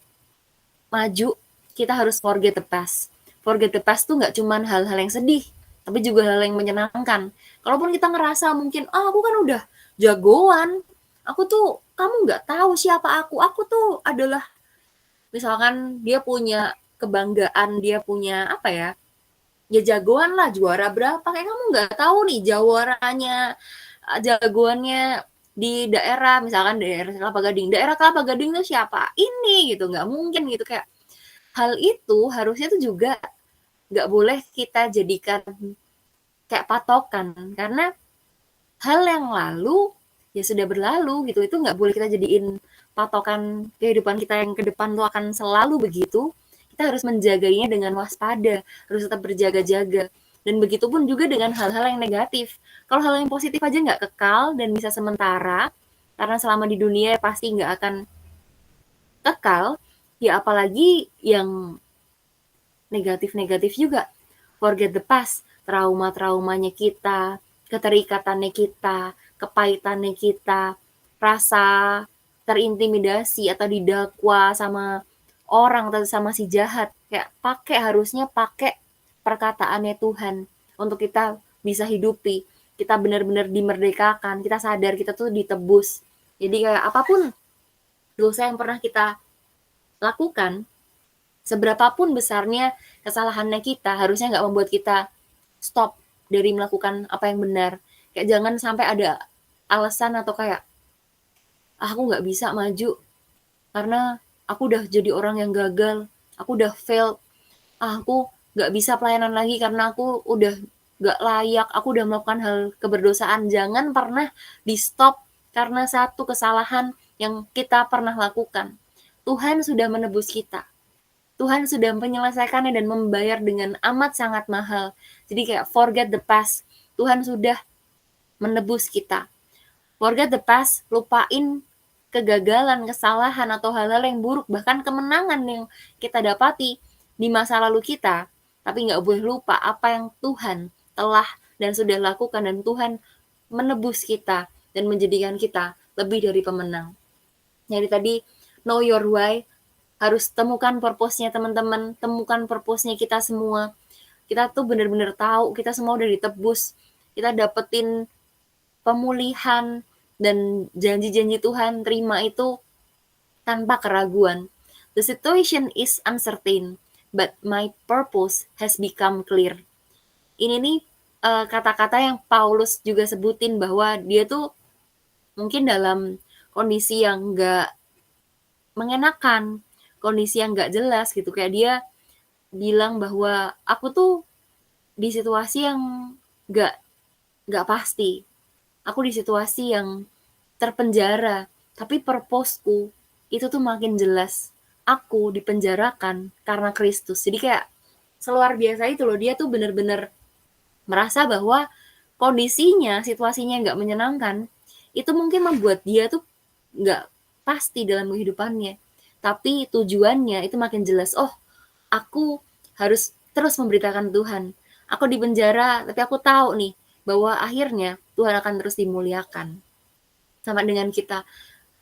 maju, kita harus forget the past. Forget the past tuh nggak cuman hal-hal yang sedih, tapi juga hal yang menyenangkan. Kalaupun kita ngerasa mungkin, oh aku kan udah jagoan, aku tuh, kamu nggak tahu siapa aku tuh adalah, misalkan dia punya kebanggaan, dia punya apa ya, ya jagoan lah, juara berapa, kayak kamu nggak tahu nih jagoannya di daerah, misalkan daerah Kelapa Gading tuh siapa? Ini gitu, nggak mungkin gitu, kayak hal itu harusnya tuh juga nggak boleh kita jadikan kayak patokan, karena hal yang lalu ya sudah berlalu gitu, itu nggak boleh kita jadiin patokan kehidupan kita yang ke depan tuh akan selalu begitu. Kita harus menjaganya dengan waspada, harus tetap berjaga-jaga. Dan begitu pun juga dengan hal-hal yang negatif. Kalau hal yang positif aja nggak kekal dan bisa sementara, karena selama di dunia pasti nggak akan kekal, ya apalagi yang negatif-negatif juga. Forget the past, trauma-traumanya kita, keterikatannya kita, kepahitannya kita, rasa terintimidasi atau didakwa sama orang atau sama si jahat. Kayak harusnya pakai perkataannya Tuhan untuk kita bisa hidupi. Kita benar-benar dimerdekakan, kita sadar kita tuh ditebus. Jadi kayak apapun dosa yang pernah kita lakukan, seberapapun besarnya kesalahannya kita, harusnya nggak membuat kita stop dari melakukan apa yang benar. Kayak jangan sampai ada alasan atau kayak, aku nggak bisa maju karena aku udah jadi orang yang gagal, aku udah fail, aku nggak bisa pelayanan lagi karena aku udah nggak layak, aku udah melakukan hal keberdosaan. Jangan pernah di stop karena satu kesalahan yang kita pernah lakukan. Tuhan sudah menebus kita. Tuhan sudah menyelesaikannya dan membayar dengan amat sangat mahal. Jadi kayak forget the past. Tuhan sudah menebus kita. Forget the past, lupain kegagalan, kesalahan, atau hal-hal yang buruk, bahkan kemenangan yang kita dapati di masa lalu kita. Tapi nggak boleh lupa apa yang Tuhan telah dan sudah lakukan, dan Tuhan menebus kita dan menjadikan kita lebih dari pemenang. Jadi tadi, know your why, harus temukan purpose-nya teman-teman, temukan purpose-nya kita semua. Kita tuh benar-benar tahu, kita semua udah ditebus, kita dapetin pemulihan, dan janji-janji Tuhan, terima itu tanpa keraguan. The situation is uncertain, but my purpose has become clear. Ini nih kata-kata yang Paulus juga sebutin bahwa dia tuh mungkin dalam kondisi yang nggak mengenakan, kondisi yang nggak jelas gitu, kayak dia bilang bahwa aku tuh di situasi yang nggak nggak pasti. Aku di situasi yang terpenjara, tapi purpose-ku itu tuh makin jelas. Aku dipenjarakan karena Kristus. Jadi kayak seluar biasa itu loh, dia tuh bener-bener merasa bahwa kondisinya, situasinya nggak menyenangkan, itu mungkin membuat dia tuh nggak pasti dalam kehidupannya. Tapi tujuannya itu makin jelas. Oh, aku harus terus memberitakan Tuhan. Aku di penjara, tapi aku tahu nih bahwa akhirnya Tuhan akan terus dimuliakan. Sama dengan kita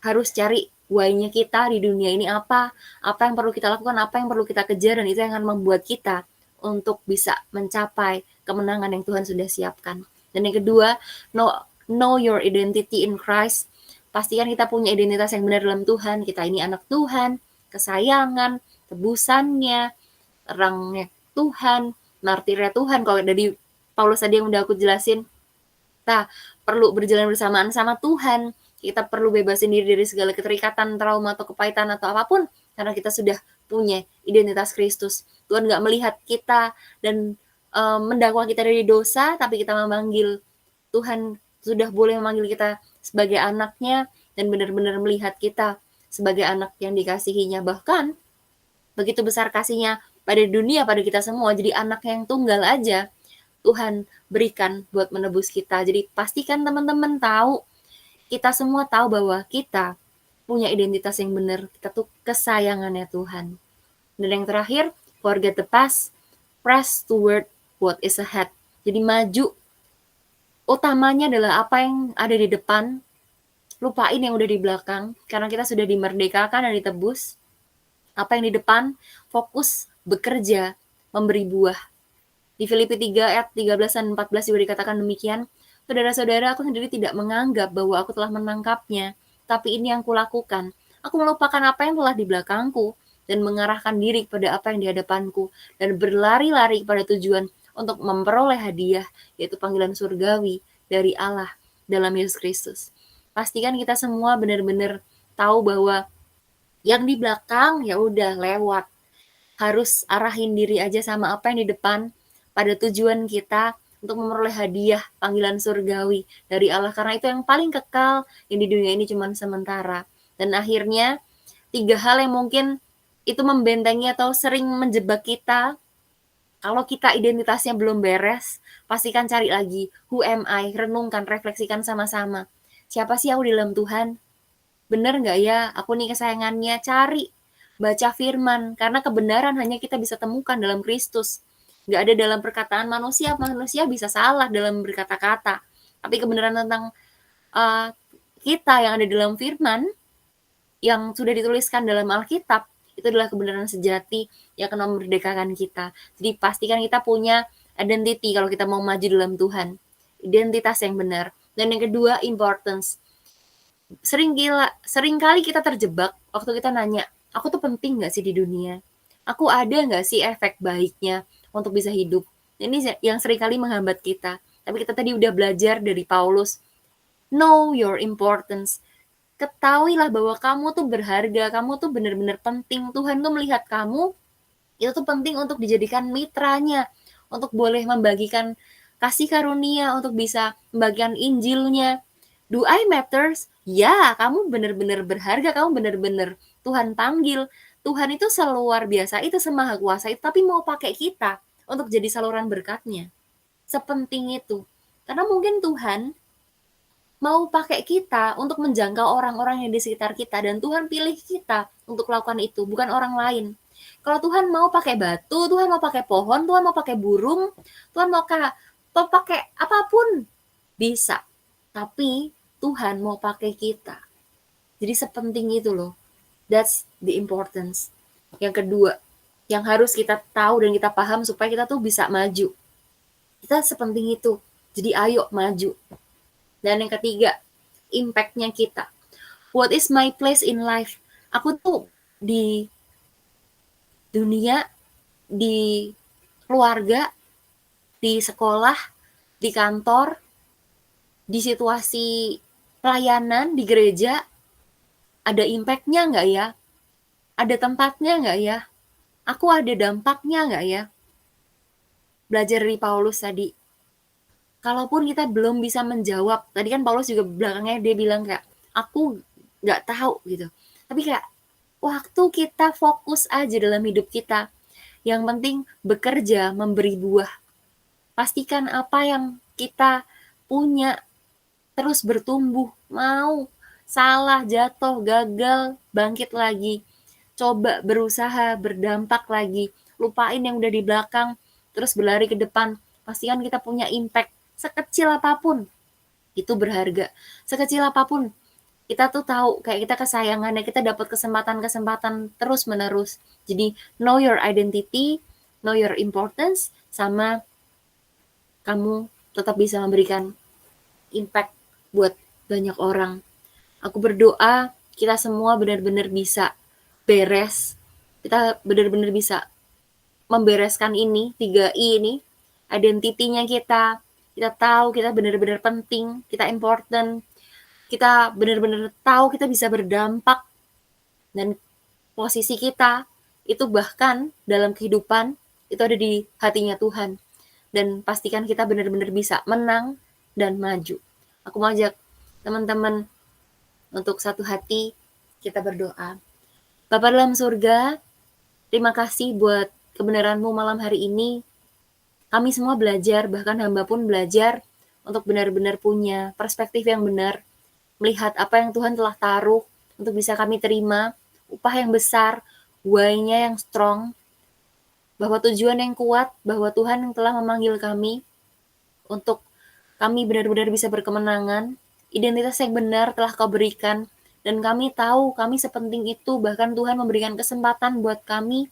harus cari why-nya kita di dunia ini apa yang perlu kita lakukan, apa yang perlu kita kejar, dan itu yang akan membuat kita untuk bisa mencapai kemenangan yang Tuhan sudah siapkan. Dan yang kedua, know your identity in Christ. Pastikan kita punya identitas yang benar dalam Tuhan. Kita ini anak Tuhan, kesayangan, tebusannya, terangnya Tuhan, martirnya Tuhan. Kalau dari Paulus tadi yang udah aku jelasin, kita perlu berjalan bersamaan sama Tuhan. Kita perlu bebasin diri dari segala keterikatan, trauma, atau kepahitan, atau apapun. Karena kita sudah punya identitas Kristus. Tuhan gak melihat kita dan mendakwa kita dari dosa, tapi kita memanggil Tuhan sudah boleh memanggil kita sebagai anaknya dan benar-benar melihat kita sebagai anak yang dikasihinya. Bahkan begitu besar kasihnya pada dunia, pada kita semua, jadi anak yang tunggal aja Tuhan berikan buat menebus kita. Jadi pastikan teman-teman tahu, kita semua tahu bahwa kita punya identitas yang benar. Kita tuh kesayangannya Tuhan. Dan yang terakhir, forget the past, press toward what is ahead. Jadi maju, utamanya adalah apa yang ada di depan, lupain yang udah di belakang, karena kita sudah dimerdekakan dan ditebus. Apa yang di depan, fokus bekerja, memberi buah. Di Filipi 3 ayat 13 dan 14 juga dikatakan demikian, saudara-saudara, aku sendiri tidak menganggap bahwa aku telah menangkapnya, tapi ini yang kulakukan. Aku melupakan apa yang telah di belakangku dan mengarahkan diri kepada apa yang di hadapanku dan berlari-lari kepada tujuan untuk memperoleh hadiah, yaitu panggilan surgawi dari Allah dalam Yesus Kristus. Pastikan kita semua benar-benar tahu bahwa yang di belakang ya udah lewat. Harus arahin diri aja sama apa yang di depan, pada tujuan kita untuk memperoleh hadiah panggilan surgawi dari Allah, karena itu yang paling kekal, yang di dunia ini cuma sementara. Dan akhirnya 3 hal yang mungkin itu membentengi atau sering menjebak kita. Kalau kita identitasnya belum beres, pastikan cari lagi, who am I? Renungkan, refleksikan sama-sama. Siapa sih aku di dalam Tuhan? Bener nggak ya aku nih kesayangannya? Cari, baca firman, karena kebenaran hanya kita bisa temukan dalam Kristus. Nggak ada dalam perkataan manusia. Manusia bisa salah dalam berkata-kata, tapi kebenaran tentang kita yang ada dalam firman, yang sudah dituliskan dalam Alkitab, itu adalah kebenaran sejati yang akan memerdekakan kita. Jadi pastikan kita punya identity kalau kita mau maju dalam Tuhan. Identitas yang benar. Dan yang kedua, importance. Seringkali kita terjebak waktu kita nanya, aku tuh penting gak sih di dunia? Aku ada gak sih efek baiknya untuk bisa hidup? Ini yang seringkali menghambat kita. Tapi kita tadi udah belajar dari Paulus, know your importance. Ketahuilah bahwa kamu tuh berharga, kamu tuh benar-benar penting. Tuhan tuh melihat kamu, itu tuh penting untuk dijadikan mitranya, untuk boleh membagikan kasih karunia, untuk bisa membagikan Injilnya. Do I matters? Ya, kamu benar-benar berharga, kamu benar-benar Tuhan panggil. Tuhan itu seluar biasa, itu semaha kuasa, tapi mau pakai kita untuk jadi saluran berkatnya. Sepenting itu. Karena mungkin Tuhan mau pakai kita untuk menjangkau orang-orang yang di sekitar kita, dan Tuhan pilih kita untuk melakukan itu, bukan orang lain. Kalau Tuhan mau pakai batu, Tuhan mau pakai pohon, Tuhan mau pakai burung, Tuhan mau pakai apapun, bisa. Tapi Tuhan mau pakai kita. Jadi sepenting itu loh. That's the importance. Yang kedua, yang harus kita tahu dan kita paham supaya kita tuh bisa maju. Kita sepenting itu. Jadi ayo maju. Dan yang ketiga, impact-nya kita. What is my place in life? Aku tuh di dunia, di keluarga, di sekolah, di kantor, di situasi pelayanan, di gereja, ada impact-nya nggak ya? Ada tempatnya nggak ya? Aku ada dampaknya nggak ya, belajar dari Paulus tadi? Kalaupun kita belum bisa menjawab, tadi kan Paulus juga belakangnya dia bilang kayak, aku nggak tahu gitu. Tapi kayak, waktu kita fokus aja dalam hidup kita, yang penting bekerja, memberi buah. Pastikan apa yang kita punya terus bertumbuh, mau salah, jatuh, gagal, bangkit lagi. Coba berusaha, berdampak lagi. Lupain yang udah di belakang, terus berlari ke depan. Pastikan kita punya impact sekecil apapun. Itu berharga. Sekecil apapun, kita tuh tahu kayak kita kesayangannya, kita dapat kesempatan-kesempatan terus-menerus. Jadi know your identity, know your importance, sama kamu tetap bisa memberikan impact buat banyak orang. Aku berdoa kita semua benar-benar bisa beres, kita benar-benar bisa membereskan ini, 3I ini, identitinya kita tahu kita benar-benar penting, kita important, kita benar-benar tahu kita bisa berdampak, dan posisi kita itu bahkan dalam kehidupan itu ada di hatinya Tuhan. Dan pastikan kita benar-benar bisa menang dan maju. Aku mau ajak teman-teman untuk satu hati kita berdoa. Bapa dalam surga, terima kasih buat kebenaran-Mu malam hari ini. Kami semua belajar, bahkan hamba pun belajar untuk benar-benar punya perspektif yang benar, melihat apa yang Tuhan telah taruh untuk bisa kami terima, upah yang besar, why-nya yang strong, bahwa tujuan yang kuat, bahwa Tuhan yang telah memanggil kami untuk kami benar-benar bisa berkemenangan, identitas yang benar telah Kau berikan, dan kami tahu kami sepenting itu, bahkan Tuhan memberikan kesempatan buat kami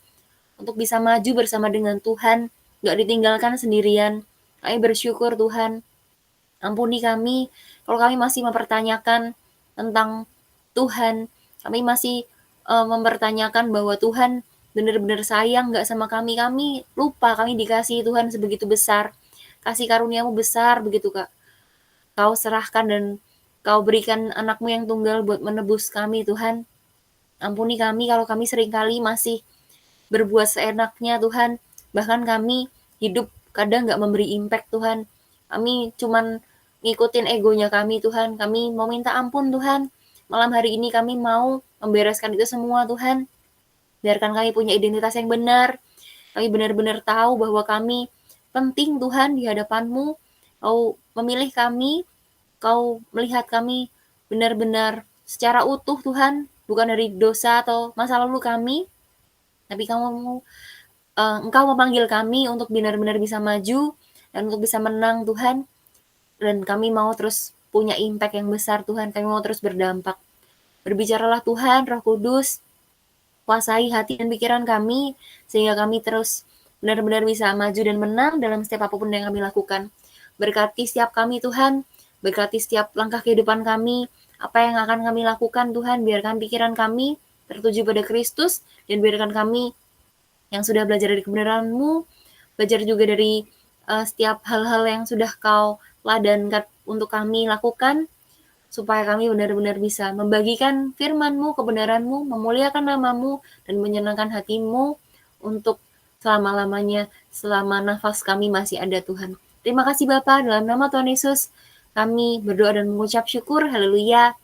untuk bisa maju bersama dengan Tuhan, gak ditinggalkan sendirian. Kami bersyukur Tuhan, ampuni kami kalau kami masih mempertanyakan tentang Tuhan, kami masih mempertanyakan bahwa Tuhan benar-benar sayang gak sama kami, kami lupa kami dikasihi Tuhan sebegitu besar, kasih karuniamu besar begitu Kak. Kau serahkan dan Kau berikan anakmu yang tunggal buat menebus kami Tuhan. Ampuni kami kalau kami seringkali masih berbuat seenaknya Tuhan. Bahkan kami hidup kadang gak memberi impact Tuhan. Kami cuman ngikutin egonya kami Tuhan. Kami mau minta ampun Tuhan. Malam hari ini kami mau membereskan itu semua Tuhan. Biarkan kami punya identitas yang benar. Kami benar-benar tahu bahwa kami penting Tuhan di hadapan-Mu. Kau memilih kami, Kau melihat kami benar-benar secara utuh Tuhan, bukan dari dosa atau masa lalu kami, tapi Engkau memanggil kami untuk benar-benar bisa maju dan untuk bisa menang Tuhan, dan kami mau terus punya impact yang besar Tuhan, kami mau terus berdampak. Berbicaralah Tuhan, Roh Kudus, kuasai hati dan pikiran kami, sehingga kami terus benar-benar bisa maju dan menang dalam setiap apapun yang kami lakukan. Berkati setiap kami Tuhan, berkati setiap langkah kehidupan kami, apa yang akan kami lakukan Tuhan, biarkan pikiran kami tertuju pada Kristus, dan biarkan kami yang sudah belajar dari kebenaran-Mu, belajar juga dari setiap hal-hal yang sudah Kau ladankan untuk kami lakukan, supaya kami benar-benar bisa membagikan firman-Mu, kebenaran-Mu, memuliakan nama-Mu, dan menyenangkan hati-Mu untuk selama-lamanya, selama nafas kami masih ada Tuhan. Terima kasih Bapa, dalam nama Tuhan Yesus, kami berdoa dan mengucap syukur, haleluya,